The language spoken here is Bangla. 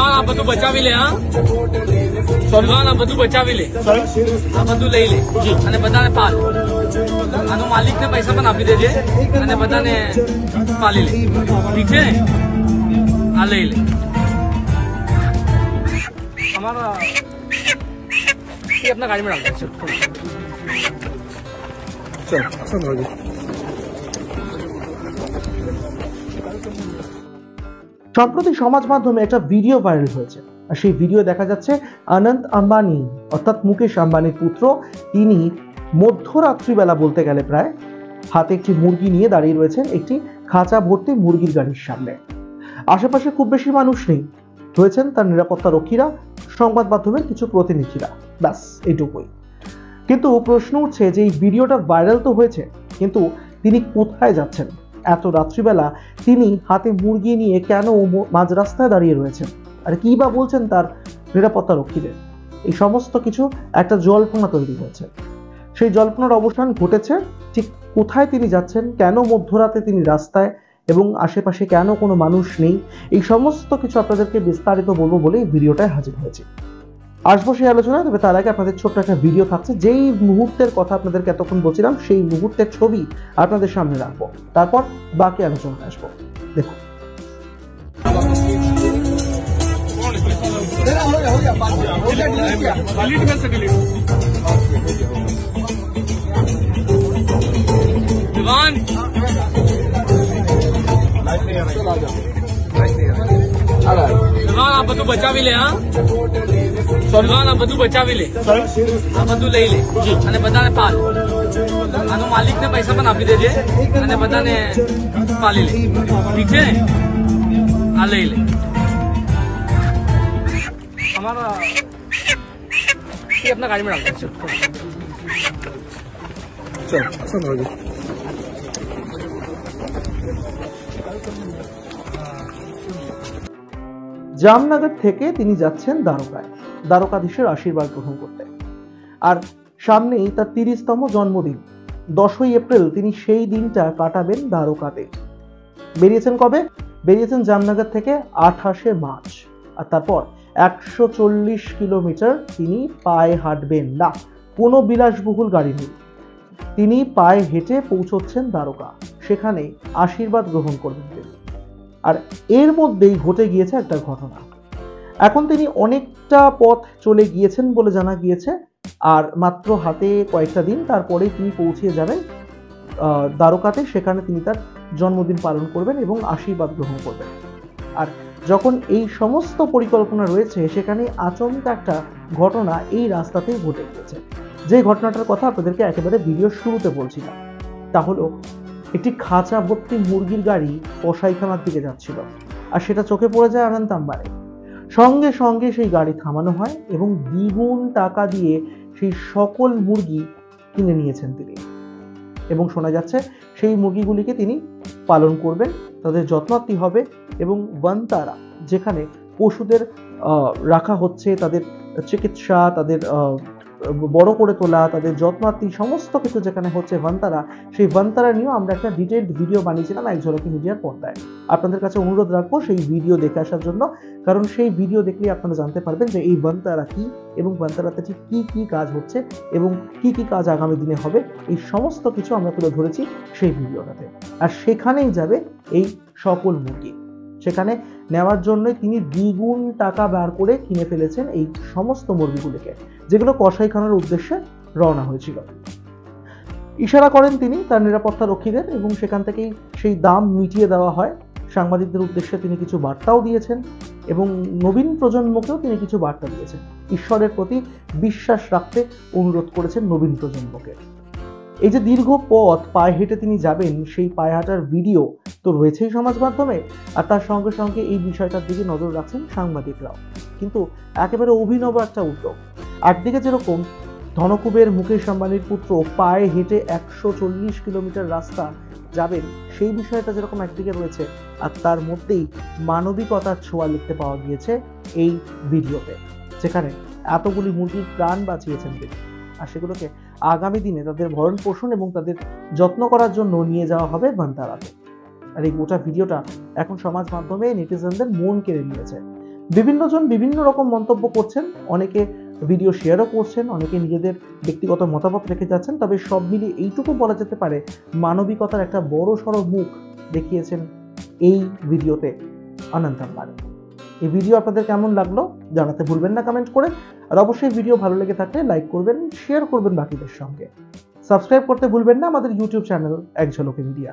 आप બધું બચાવી લે. હા સોલવાન આ બધું બચાવી લે. આ બધું લઈ લે અને બધાને પાલ. આનો માલિકને પૈસા પણ આપી દેજે અને બધાને પાલી લે. ઠીક છે ને? આ લઈ લે. हमारा ये अपना गाड़ी में डाल दो. चल चल भाई. সম্প্রতি সমাজ মাধ্যমে একটা ভিডিও ভাইরাল হয়েছে আর সেই ভিডিও দেখা যাচ্ছে অনন্ত আম্বানি অর্থাৎ মুকেশ আম্বানির পুত্র তিনি মধ্যরাত্রিবেলা বলতে গেলে প্রায় হাতে একটি মুরগি নিয়ে দাঁড়িয়ে রয়েছেন একটি খাঁচা ভর্তি মুরগির গাড়ির সামনে। আশেপাশে খুব বেশি মানুষ নেই, রয়েছেন তার নিরাপত্তা রক্ষীরা, সংবাদ মাধ্যমের কিছু প্রতিনিধিরা, ব্যাস এইটুকুই। কিন্তু প্রশ্ন উঠছে যে এই ভিডিওটা ভাইরাল তো হয়েছে, কিন্তু তিনি কোথায় যাচ্ছেন? এত রাত্রিবেলা তিনি হাতে মুরগি নিয়ে কেন মাঝ রাস্তায় দাঁড়িয়ে রয়েছেন? আর কি বা বলছেন তার নিরাপত্তা রক্ষীদের? এই সমস্ত কিছু একটা জল্পনা তৈরি হয়েছে। সেই জল্পনার অবসান ঘটেছে। ঠিক কোথায় তিনি যাচ্ছেন, কেন মধ্যরাতে তিনি রাস্তায়, এবং আশেপাশে কেন কোনো মানুষ নেই, এই সমস্ত কিছু আপনাদেরকে বিস্তারিত বলবো বলে এই ভিডিওটায় হাজির হয়েছি। আসবো সেই আলোচনায়, তবে তার আগে আপনাদের ছোট্ট একটা ভিডিও থাকছে। যেই মুহূর্তের কথা আপনাদেরকে এতক্ষণ বলছিলাম সেই মুহূর্তের ছবি আপনাদের সামনে রাখবো, তারপর বাকি আলোচনায় আসবো। দেখুন। આ બધું બચાવી લે. હા સોલવાન આ બધું બચાવી લે. આ બધું લઈ લે અને બધાને પાલ. આનો માલિકને પૈસા પણ આપી દેજે અને બધાને પાલી લે. ઠીક છે ને? આ લઈ લે. हमारा ये अपना गाड़ी में डाल दो. चल चल भाई। জামনগর থেকে তিনি যাচ্ছেন দ্বারকায়, দ্বারকাধীশের আশীর্বাদ গ্রহণ করতে। আর সামনেই তার 30তম জন্মদিন, 10ই এপ্রিল তিনি সেই দিনটা কাটাবেন দ্বারকাতে। বেরিয়েছেন কবে? বেরিয়েছেন জামনগর থেকে 28শে মার্চ। আর তারপর 140 কিলোমিটার তিনি পায়ে হাঁটবেন না, কোনো বিলাসবহুল গাড়ি নেই। তিনি পায়ে হেঁটে পৌঁছচ্ছেন দ্বারকা, সেখানে আশীর্বাদ গ্রহণ করবেন তিনি। আর এর মধ্যেই ঘটে গিয়েছে একটা ঘটনা। এখন তিনি অনেকটা পথ চলে গিয়েছেন বলে জানা গিয়েছে, আর মাত্র হাতে কয়েকটা দিন, তারপরেই তিনি পৌঁছে যাবেন দ্বারকাতে। সেখানে তিনি তার জন্মদিন পালন করবেন এবং আশীর্বাদ গ্রহণ করবেন। আর যখন এই সমস্ত পরিকল্পনা রয়েছে, সেখানে আচমকা একটা ঘটনা এই রাস্তাতেই ঘটে গিয়েছে। যে ঘটনাটার কথা আপনাদেরকে একেবারে ভিডিওর শুরুতে বলছিলাম, তা হলো একটি খাঁচা ভর্তি মুরগির গাড়ি কসাইখানার দিকে যাচ্ছিল, আর সেটা চোখে পড়ে যায় অনন্ত আম্বানি। সঙ্গে সঙ্গে সেই গাড়ি থামানো হয় এবং দ্বিগুণ টাকা দিয়ে সেই সকল মুরগি কিনে নিয়েছেন তিনি। এবং শোনা যাচ্ছে সেই মুরগিগুলিকে তিনি পালন করবেন, তাদের যত্নার্থী হবে, এবং বনতারা যেখানে পশুদের রাখা হচ্ছে, তাদের চিকিৎসা, তাদের বড় করে তোলা, তাদের যত্নার্থী সমস্ত কিছু যেখানে হচ্ছে বনতারা, সেই বনতারা নিয়েও আমরা একটা ডিটেইলড ভিডিও বানিয়েছিলাম এক ঝলকে মিডিয়ার পর্দায়। আপনাদের কাছে অনুরোধ রাখবো সেই ভিডিও দেখে আসার জন্য, কারণ সেই ভিডিও দেখলে আপনারা জানতে পারবেন যে এই বনতারা কি, এবং বনতারাতে ঠিক কি কি কাজ হচ্ছে এবং কি কি কাজ আগামী দিনে হবে, এই সমস্ত কিছু আমরা তুলে ধরেছি সেই ভিডিওটাতে। আর সেখানেই যাবে এই সকল মুরগি। সেখানে নেওয়ার জন্য তিনি দ্বিগুণ টাকা বার করে কিনে ফেলেছেন এই সমস্ত মুরগিগুলিকে, যেগুলো কসাইখানার উদ্দেশ্যে রওনা হয়েছিল। ইশারা করেন তিনি তার নিরাপত্তা রক্ষীদের, এবং সেখান থেকেই সেই দাম মিটিয়ে দেওয়া হয়। সাংবাদিকদের উদ্দেশ্যে তিনি কিছু বার্তাও দিয়েছেন, এবং নবীন প্রজন্মকেও তিনি কিছু বার্তা দিয়েছেন। ঈশ্বরের প্রতি বিশ্বাস রাখতে অনুরোধ করেছেন নবীন প্রজন্মকে। এই যে দীর্ঘ পথ পায়ে হেঁটে তিনি যাবেন, সেই পায়ে হাঁটার ভিডিও তো রয়েছেই সমাজ মাধ্যমে, আর তার সঙ্গে সঙ্গে এই বিষয়টার দিকে নজর রাখছেন সাংবাদিকরাও। কিন্তু একেবারে অভিনব একটা উদ্যোগ। একদিকে যেরকম ধনকুবের মুকেশ আম্বানির পুত্র পায়ে হেঁটে 140 কিলোমিটার রাস্তা যাবেন, সেই বিষয়টা যেরকম একদিকে রয়েছে, আর তার মধ্যেই মানবিকতার ছোঁয়া লিখতে পাওয়া গিয়েছে এই ভিডিওতে, যেখানে এতগুলি মুরগির প্রাণ বাঁচিয়েছেন তিনি। আর সেগুলোকে আগামী দিনে তাদের ভরণ পোষণ এবং তাদের যত্ন করার জন্য নিয়ে যাওয়া হবে বনতারাতে। আর এই গোটা ভিডিওটা এখন সমাজ মাধ্যমে নেটিজেনদের মন কেড়ে নিয়েছে। বিভিন্নজন বিভিন্ন রকম মন্তব্য করছেন, অনেকে ভিডিও শেয়ারও করছেন, অনেকে নিজেদের ব্যক্তিগত মতামত রেখে যাচ্ছেন। তবে সব মিলিয়ে এইটুকু বলা যেতে পারে, মানবিকতার একটা বড় সড়ো মুখ দেখিয়েছেন এই ভিডিওতে অনন্ত আম্বানি। এই ভিডিও আপনাদের কেমন লাগলো জানাতে ভুলবেন না কমেন্ট করে। আর অবশ্যই ভিডিও ভালো লেগে থাকলে লাইক করবেন, শেয়ার করবেন বাকিদের সঙ্গে। সাবস্ক্রাইব করতে ভুলবেন না আমাদের ইউটিউব চ্যানেল এক ঝলক ইন্ডিয়া।